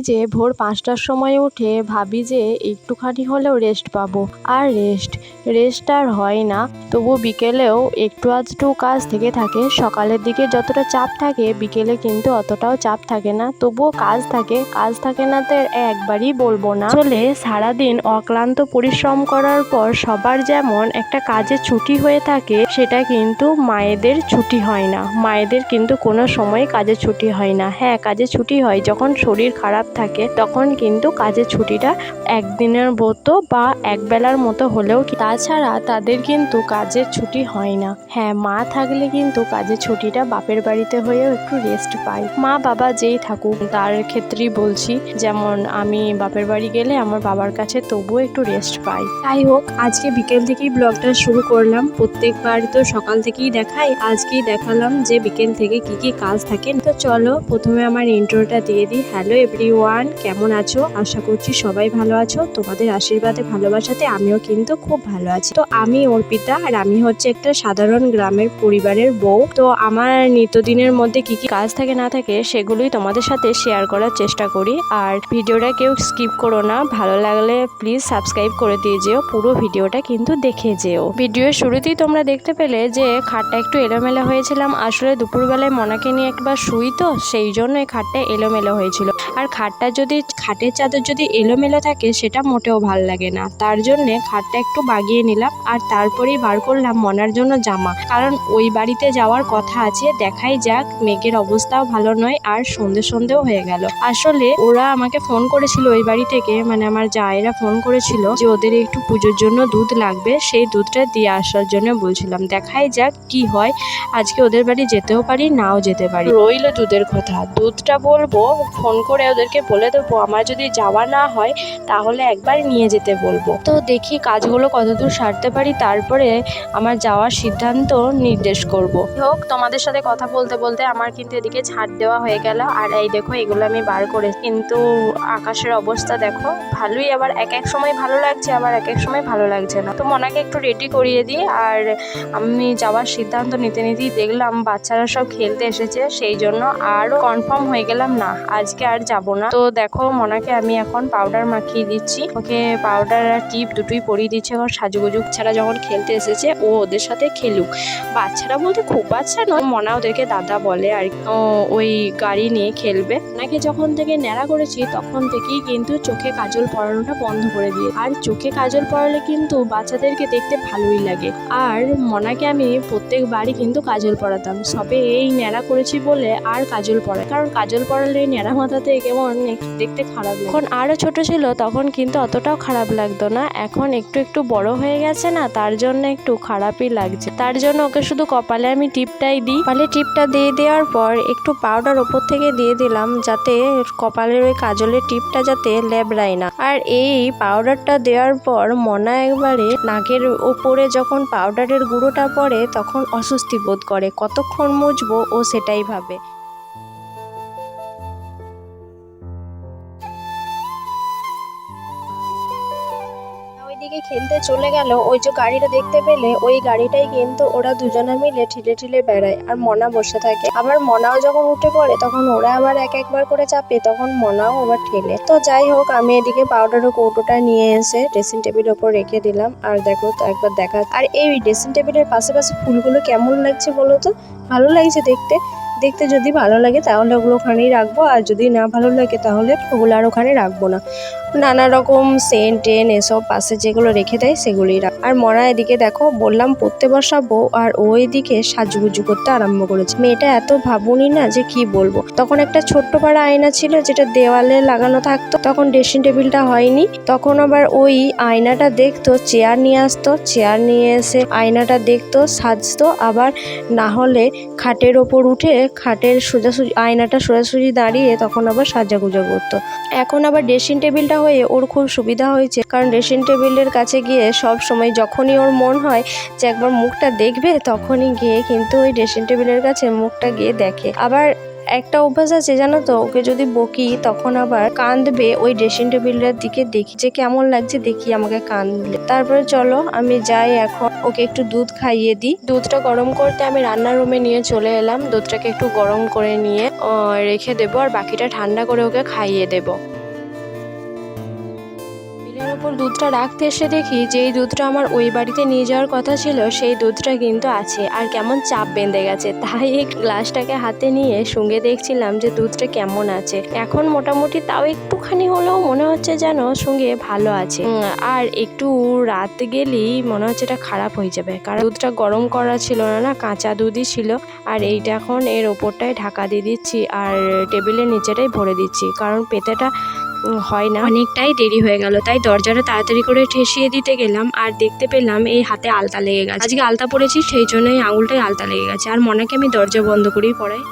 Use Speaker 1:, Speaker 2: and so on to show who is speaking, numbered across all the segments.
Speaker 1: যে ভোর 5টার সময় উঠে ভাবি যে একটুখানি হলেও রেস্ট পাবো, আর রেস্ট আর হয় না। তবু বিকেলেও একটু আধটু কাজ থেকে থাকে। সকালের দিকে যতটা চাপ থাকে বিকেলে কিন্তু অতটাও চাপ থাকে না, তবুও কাজ থাকে না তো একবারই বলবো না। আসলে সারাদিন অক্লান্ত পরিশ্রম করার পর সবার যেমন একটা কাজের ছুটি হয়ে থাকে, সেটা কিন্তু মায়েদের ছুটি হয় না। মায়েদের কিন্তু কোনো সময় কাজের ছুটি হয় না। হ্যাঁ, কাজের ছুটি হয় যখন শরীর খারাপ থাকে, তখন কিন্তু কাজের ছুটিটা একদিনের মতো বা একবেলার মতো হলেও, তাছাড়া তাদের কিন্তু কাজের ছুটি হয় না। হ্যাঁ, মা থাকলে কিন্তু কাজের ছুটিটা বাপের বাড়িতে হয়েও একটু রেস্ট পাই। মা বাবা যেই থাকুক তার ক্ষেত্রেই বলছি, যেমন আমি বাপের বাড়ি গেলে আমার বাবার কাছে তবুও একটু রেস্ট পাই। যাই হোক, আজকে বিকেল থেকেই ব্লগটা শুরু করলাম। প্রত্যেকবার তো সকাল থেকেই দেখাই, আজকেই দেখালাম যে বিকেল থেকে কি কি কাজ থাকে। তো চলো প্রথমে আমার ইন্ট্রোটা দিয়ে দিই। হ্যালো এভরিওয়ান, কেমন আছো? আশা করছি সবাই ভালো আছো। তোমাদের আশীর্বাদে ভালোবাসাতে আমিও কিন্তু খুব ভালো আছি। তো আমি অর্পিতা, আর আমি হচ্ছে একটা সাধারণ গ্রামের পরিবারের বউ। তো আমার নিত্যদিনের মধ্যে কি কি কাজ থাকে না থাকে সেগুলোই তোমাদের সাথে শেয়ার করার চেষ্টা করি। আর ভিডিওটা কেউ স্কিপ করো না, ভালো লাগলে প্লিজ সাবস্ক্রাইব করে দিয়ে যেও, পুরো ভিডিওটা কিন্তু দেখে যেও। ভিডিওর শুরুতেই তোমরা দেখতে পেলে যে খাটটা একটু এলোমেলো হয়েছিলাম। আসলে দুপুরবেলায় মনাকে নিয়ে একবার শুই, তো সেই জন্য এই খাটটা এলোমেলো হয়েছিল। আর খাটের চাদর যদি এলোমেলো থাকে সেটা মোটেও ভাল লাগে না। তার জন্যে খাটটা একটু বাগিয়ে নিলাম, আর তারপরেই বার করলাম মনার জন্য জামা, কারণ ওই বাড়িতে যাওয়ার কথা আছে। দেখাই যাক, মেঘের অবস্থাও ভালো নয়, আর সন্ধ্যেও হয়ে গেল। আসলে ওরা আমাকে ফোন করেছিল ওই বাড়ি থেকে, মানে আমার জায়েরা ফোন করেছিল যে ওদের একটু পুজোর জন্য দুধ লাগবে, সেই দুধটা দিয়ে আসার জন্য বলছিলাম। দেখাই যাক কি হয়, আজকে ওদের বাড়ি যেতেও পারি, নাও যেতে পারি। রইল দুধের কথা, দুধটা বলবো ফোন করে ওদেরকে বলে দেবো, আমার যদি যাওয়া না হয় তাহলে একবার নিয়ে যেতে বলবো। তো দেখি কাজগুলো কতদূর সারতে পারি, তারপরে আমার যাওয়ার সিদ্ধান্ত নির্দেশ করব। হোক, তোমাদের সাথে কথা বলতে বলতে আমার কিন্তু এদিকে ঝাড় দেওয়া হয়ে গেল। আর এই দেখো, এগুলো আমি বার করে, কিন্তু আকাশের অবস্থা দেখো ভালোই, আবার এক এক সময় ভালো লাগছে, আবার এক এক সময় ভালো লাগছে না। তো মনাকে একটু রেডি করিয়ে দিই। আর আমি যাওয়ার সিদ্ধান্ত নিতেই দেখলাম বাচ্চারা সব খেলতে এসেছে, সেই জন্য আরও কনফার্ম হয়ে গেলাম না, আজকে আর যাব না। তো দেখো, মনাকে আমি এখন পাউডার মাখিয়ে দিচ্ছি, ওকে পাউডার আর টিপ দুটোই পরিয়ে দিচ্ছি। এখন সাজুগুজু ছাড়া যখন খেলতে এসেছে, ও ওদের সাথে খেলুক। বাচ্চারা বলতে খুব বাচ্চা নয়, মনা ওদেরকে দাদা বলে, আর ওই গাড়ি নিয়ে খেলবে। ওনাকে যখন থেকে ন্যাড়া করেছি তখন থেকেই কিন্তু চোখে কাজল পরানোটা বন্ধ করে দিয়ে, আর চোখে কাজল পরালে কিন্তু বাচ্চাদেরকে দেখতে ভালোই লাগে। আর মনাকে আমি প্রত্যেকবারই কিন্তু কাজল পরাতাম, সবে এই ন্যাড়া করেছি বলে আর কাজল পরাই, কারণ কাজল পরালে ন্যাড়া মাথাতে কেমন দেখতে খারাপ লাগে। এখন আরও ছোট ছিল তখন কিন্তু অতটাও খারাপ লাগতো না, এখন একটু একটু বড় হয়ে গেছে না, তার জন্য একটু খারাপই লাগছে। তার জন্য ওকে শুধু কপালে আমি টিপটাই দিই। কপালে টিপটা দিয়ে দেওয়ার পর একটু পাউডার ওপর থেকে দিয়ে দিলাম, যাতে কপালের ওই কাজলের টিপটা যাতে লেবড়ায় না। আর এই পাউডারটা দেওয়ার পর মনা একবারে নাকের ওপরে যখন পাউডারের গুঁড়োটা পড়ে তখন অস্বস্তি বোধ করে, কতক্ষণ মুছবো ও সেটাই ভাবে। ওইদিকে খেলতে চলে গেল। ওই যে গাড়িটা দেখতে পেলে, ওই গাড়িটাই কিন্তু ওরা দুজনে মিলে ঠিলে ঠিলে বেড়ায়, আর মনা বসে থাকে। আবার মনাও যখন উঠে পড়ে তখন ওরা আবার এক একবার করে চাপে, তখন মনাও আবার ঠেলে। তো যাই হোক, আমি এদিকে পাউডারের কৌটোটা নিয়ে এসে ড্রেসিং টেবিলের ওপর রেখে দিলাম। আর দেখো তো একবার দেখা, আর এই ড্রেসিং টেবিলের পাশে ফুলগুলো কেমন লাগছে বলো তো? ভালো লাগছে দেখতে। যদি ভালো লাগে তাহলে ওগুলো ওখানেই রাখবো, আর যদি না ভালো লাগে তাহলে ওগুলো আর ওখানে রাখবো না। নানা রকম সেন্ট এসব পাশে যেগুলো রেখে দেয় সেগুলোই রাখ। আর মরা এদিকে দেখো, বললাম পড়তে বসাবো, আর ও এদিকে সাজুগুজু করতে আরম্ভ করেছে। মেয়েটা এত ভাবুনি না যে কি বলবো। তখন একটা ছোট্ট পাড়া আয়না ছিল যেটা দেওয়ালে লাগানো থাকতো, তখন ড্রেসিং টেবিলটা হয়নি, তখন আবার ওই আয়নাটা দেখতো, চেয়ার নিয়ে আসতো, চেয়ার নিয়ে এসে আয়নাটা দেখতো, সাজতো, আবার না হলে খাটের ওপর উঠে খাটের সোজাসুজি আয়নাটা সোজাসুজি দাঁড়িয়ে তখন আবার সাজাগুজা করতো। এখন আবার ড্রেসিং টেবিলটা হয়ে ওর খুব সুবিধা হয়েছে, কারণ ড্রেসিং টেবিলের কাছে গিয়ে সব সময় যখনই ওর মন হয় যে একবার মুখটা দেখবে, তখনই গিয়ে কিন্তু ওই ড্রেসিং টেবিলের কাছে মুখটা গিয়ে দেখে। আবার একটা অভ্যাস আছে জানো তো, ওকে যদি বকি তখন আবার কাঁদবে ওই ড্রেসিং টেবিলটার দিকে, দেখি যে কেমন লাগছে, দেখি আমাকে কাঁদলে। তারপরে চলো আমি যাই, এখন ওকে একটু দুধ খাইয়ে দিই। দুধটা গরম করতে আমি রান্নার রুমে নিয়ে চলে এলাম। দুধটাকে একটু গরম করে নিয়ে রেখে দেবো, আর বাকিটা ঠান্ডা করে ওকে খাইয়ে দেবো। দুধটা রাখতে এসে দেখি যেই দুধটা আমার ওই বাড়িতে নিয়ে যাওয়ার কথা ছিল সেই দুধটা কিন্তু আছে, আর কেমন চাপ বেঁধে গেছে। তাই এই গ্লাসটাকে হাতে নিয়ে সঙ্গে দেখছিলাম যে দুধটা কেমন আছে। এখন মোটামুটি তাও একটুখানি হলেও মনে হচ্ছে যেন সঙ্গে ভালো আছে, আর একটু রাত গেলেই মনে হচ্ছে এটা খারাপ হয়ে যাবে, কারণ দুধটা গরম করা ছিল না, কাঁচা দুধই ছিল। আর এইটা এখন এর ওপরটায় ঢাকা দিয়ে দিচ্ছি আর টেবিলের নিচেটাই ভরে দিচ্ছি, কারণ পেতেটা হয় না। অনেকটাই দেরি হয়ে গেল, তাই দরজাটা তাড়াতাড়ি করে ঠেসিয়ে দিতে গেলাম আর দেখতে পেলাম এই হাতে আলতা লেগে গেছে। আজকে আলতা পরেছি সেই জন্যই আঙুলটাই আলতা লেগে গেছে। আর মনাকে আমি দরজা বন্ধ করেই পড়াই।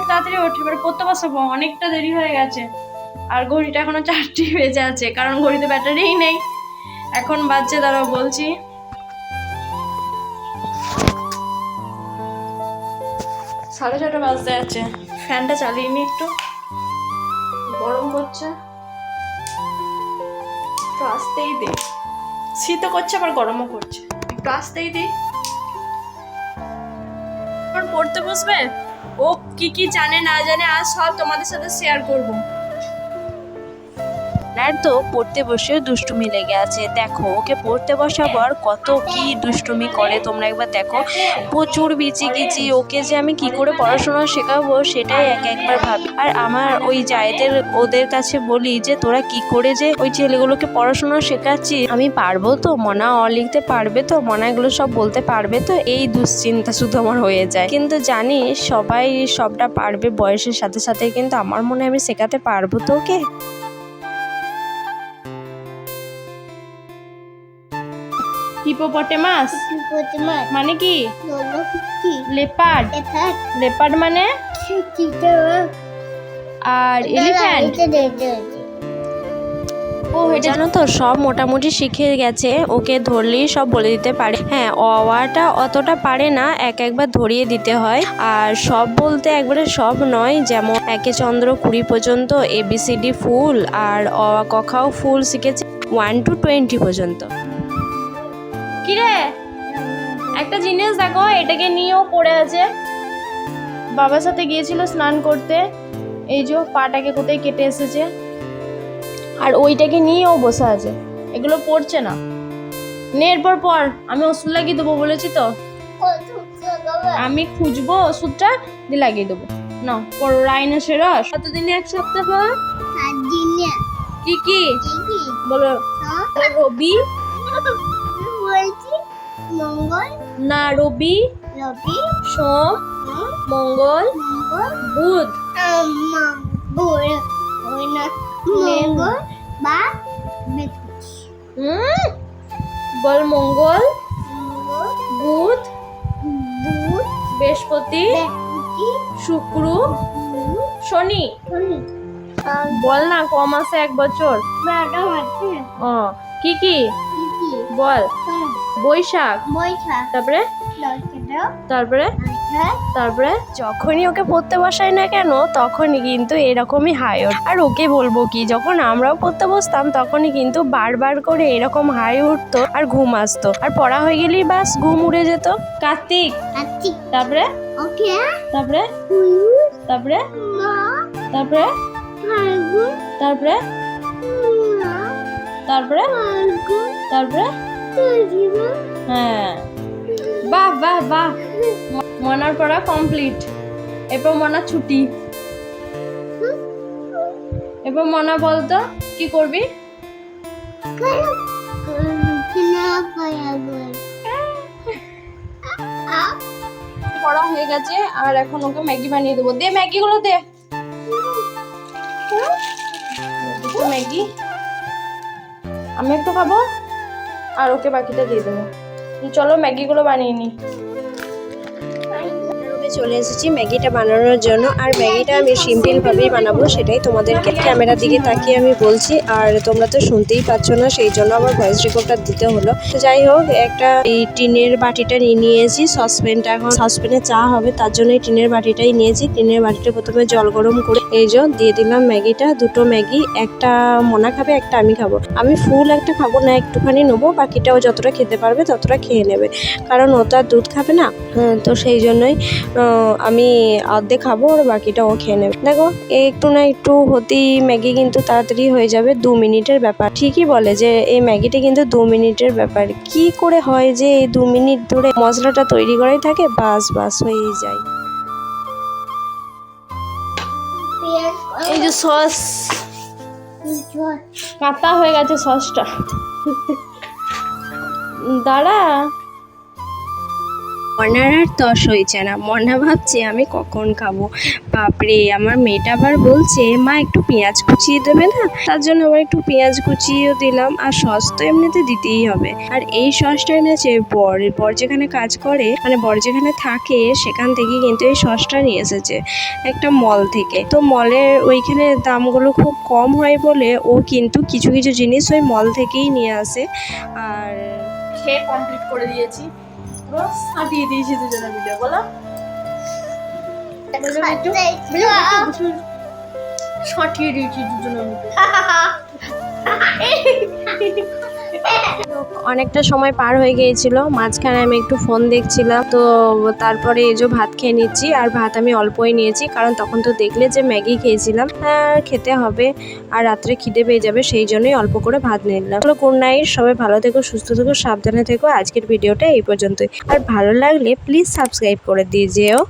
Speaker 1: তাড়াতাড়ি ওঠ, এবার পড়তে বসাবো, অনেকটা দেরি হয়ে গেছে। আর ঘড়িটা এখনো 4টি বেজে আছে, কারণ ঘড়িতে ব্যাটারিই নেই। এখন বাজছে, দাঁড়াও বলছি, 6:30 বাজতে আছে। ফ্যানটা চালিয়ে নি, একটু গরম করছে, একটু আসতেই দে। শীতও করছে আবার গরমও করছে, একটু আসতেই দিই। পড়তে বসবে, ও কি কি জানে না জানে আজ সব তোমাদের সাথে শেয়ার করবো। আর তো পড়তে বসেও দুষ্টুমি লেগে আছে। দেখো ওকে পড়তে বসাবো আর কত কি দুষ্টুমি করে, তোমরা একবার দেখো। প্রচুর বিচিকিচি, ওকে যে আমি কি করে পড়াশোনা শেখাবো সেটাই একবার ভাবি। আর আমার ওই জায়েদের ওদের কাছে বলি যে তোরা কি করে যে ওই ছেলেগুলোকে পড়াশোনা শেখাচ্ছি, আমি পারবো তো, মনা অ লিখতে পারবে তো, মনা এগুলো সব বলতে পারবে তো, এই দুশ্চিন্তা শুধু আমার হয়ে যায়। কিন্তু জানি সবাই সবটা পারবে বয়সের সাথে সাথে, কিন্তু আমার মনে আমি শেখাতে পারবো তো ওকে। হিপোপটেমাস মানে কি? লেপার্ড। লেপার্ড মানে? আর এলিফ্যান্ট। ও জানো তো সব মোটামুটি শিখে গেছে, ওকে ধরলেই সব বলে দিতে পারে। হ্যাঁ, অওয়াটা অতটা পারে না, একবার ধরিয়ে দিতে হয়। আর সব বলতে একবারে সব নয়, যেমন একে চন্দ্র 20 পর্যন্ত, ABCD ফুল, আর অ ক খ ফুল শিখেছে 1 to 20 পর্যন্ত। কিরে একটা জিনিস দেখো, এটাকে নিয়েও পড়ে আছে। বাবার সাথে গিয়েছিল স্নান করতে, এই যে পাটাকে কোথায় কেটে এসেছে, আর ওইটাকে নিয়েও বসে আছে। এগুলো পড়ছে না। নে এরপর পর, আমি ওষুধ লাগিয়ে দেবো বলেছি তো, আমি খুঁজবো ওষুধটা দিয়ে লাগিয়ে দেবো। না পড়ো, রাইনোসের রস। কতদিনে 1 সপ্তাহ? 7 দিনে। কি কি বলো? রবি, মঙ্গল না, রবি, সোম, মঙ্গল, বুধ, বল মঙ্গল, বুধ, বৃহস্পতি, শুক্র, শনি। বল না কম আছে 1 বছর। ও কি কি বল? বৈশাখ, তারপরে তারপরে যখনই ওকে পড়তে বসাই না কেন তখনই কিন্তু এরকমই হাই ওঠ। আর ওকে বলবো কি, যখন আমরাও পড়তে বসতাম তখনই কিন্তু বারবার করে এরকম হাই উঠতো আর ঘুম আসতো, আর পড়া হয়ে গেলেই বাস ঘুম উড়ে যেত। কার্তিক, তারপরে তারপরে তারপরে তারপরে তারপরে তারপরে তারপরে হ্যাঁ, বাহ বাহ বাহ, মনার পড়া কমপ্লিট। এরপর মনা ছুটি। এরপর মনা বলতো কি করবি? পড়া হয়ে গেছে, আর এখন ওকে ম্যাগি বানিয়ে দেবো। দে ম্যাগি গুলো দে, ম্যাগি আমি একটু খাবো আর ওকে বাকিটা দিয়ে দেবো। চলো ম্যাগিগুলো বানিয়ে নিই। চলে এসেছি ম্যাগিটা বানানোর জন্য, আর ম্যাগিটা আমি সিম্পলভাবেই বানাবো, সেটাই তোমাদেরকে ক্যামেরার দিকে তাকিয়ে আমি বলছি, আর তোমরা তো শুনতেই পাচ্ছ না, সেই জন্য আবার ভয়েস রেকর্ডটা দিতে হলো। তো যাই হোক, একটা এই টিনের বাটিটা নিয়েছি, সসপ্যানটা এখন সসপ্যানে চা হবে তার জন্য এই টিনের বাটিটাই নিয়েছি। টিনের বাটিটা প্রথমে জল গরম করে এই যে দিয়ে দিলাম ম্যাগিটা, 2টো ম্যাগি, একটা মনা খাবে একটা আমি খাবো। আমি ফুল একটা খাবো না, একটুখানি নেবো, বাকিটাও যতটা খেতে পারবে ততটা খেয়ে নেবে, কারণ ও তো আর দুধ খাবে না। তো সেই জন্যই আমি অর্ধেক খাবো আর বাকিটা ও খেয়ে নেবে। দেখো একটু না একটু হতেই ম্যাগি কিন্তু তাড়াতাড়ি হয়ে যাবে, 2 মিনিটের ব্যাপার। ঠিকই বলে যে এই ম্যাগিটা কিন্তু 2 মিনিটের ব্যাপার। কি করে হয় যে এই 2 মিনিট ধরে মশলাটা তৈরি করাই থাকে, বাস হয়েই যায়। এই যে সস কাঁচা হয়ে গেছে সসটা, দাঁড়া। মনার আর তস হয়েছে না, মনা ভাবছে আমি কখন খাবো। বাপরে, আমার মেয়েটা আবার বলছে মা একটু পেঁয়াজ কুচিয়ে দেবে না, তার জন্য আবার একটু পেঁয়াজ কুচিয়েও দিলাম। আর সস তো এমনিতে দিতেই হবে। আর এই সসটা এনেছে বর যেখানে কাজ করে, মানে বর যেখানে থাকে সেখান থেকে কিন্তু এই সসটা নিয়ে এসেছে একটা মল থেকে। তো মলের ওইখানে দামগুলো খুব কম হয় বলে ও কিন্তু কিছু কিছু জিনিস ওই মল থেকেই নিয়ে আসে। আর খেয়ে কমপ্লিট করে দিয়েছি, সাটিয়ে দিয়েছি দুজনে মিলে। বলো সাটিয়ে দিয়েছি দুজনে মিলে। অনেকটা সময় পার হয়ে গিয়েছিল, মাঝখানে আমি একটু ফোন দেখছিলাম। তো তারপরে এই যে ভাত খেয়ে নিচ্ছি, আর ভাত আমি অল্পই নিয়েছি কারণ তখন তো দেখলে যে ম্যাগি খেয়েছিলাম, আর খেতে হবে আর রাত্রে খিদে পেয়ে যাবে, সেই জন্যই অল্প করে ভাত নিয়ে নিলাম। গুড নাইট, সবাই ভালো থেকো, সুস্থ থেকো, সাবধানে থেকো। আজকের ভিডিওটা এই পর্যন্তই। আর ভালো লাগলে প্লিজ সাবস্ক্রাইব করে দিয়ে যেও।